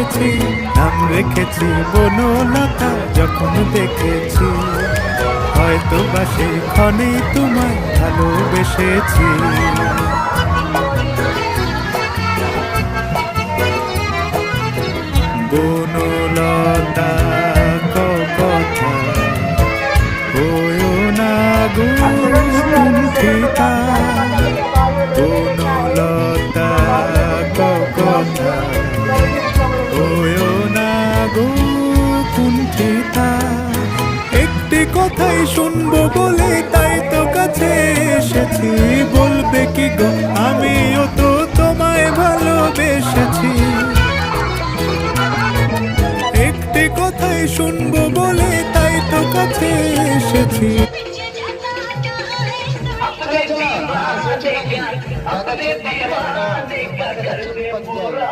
রেখেছি, নাম রেখেছি বনলতা যখন দেখেছি। হয়তো বা সেই ক্ষণে তোমায় ভালোবেসেছি। বনলতা কথা হয়ো না গো কুণ্ঠিতা, বনলতা কথা হয়ো না গো কুণ্ঠিতা। একটি কথাই শুনবো বলে তাই তো কাছে এসেছি, বলবে কি গো আমিও তো তোমায় ভালোবেসেছি। একটি কথাই শুনবো বলে তাই তো কাছে এসেছি। अपने दीवाने का कर दे पूरा।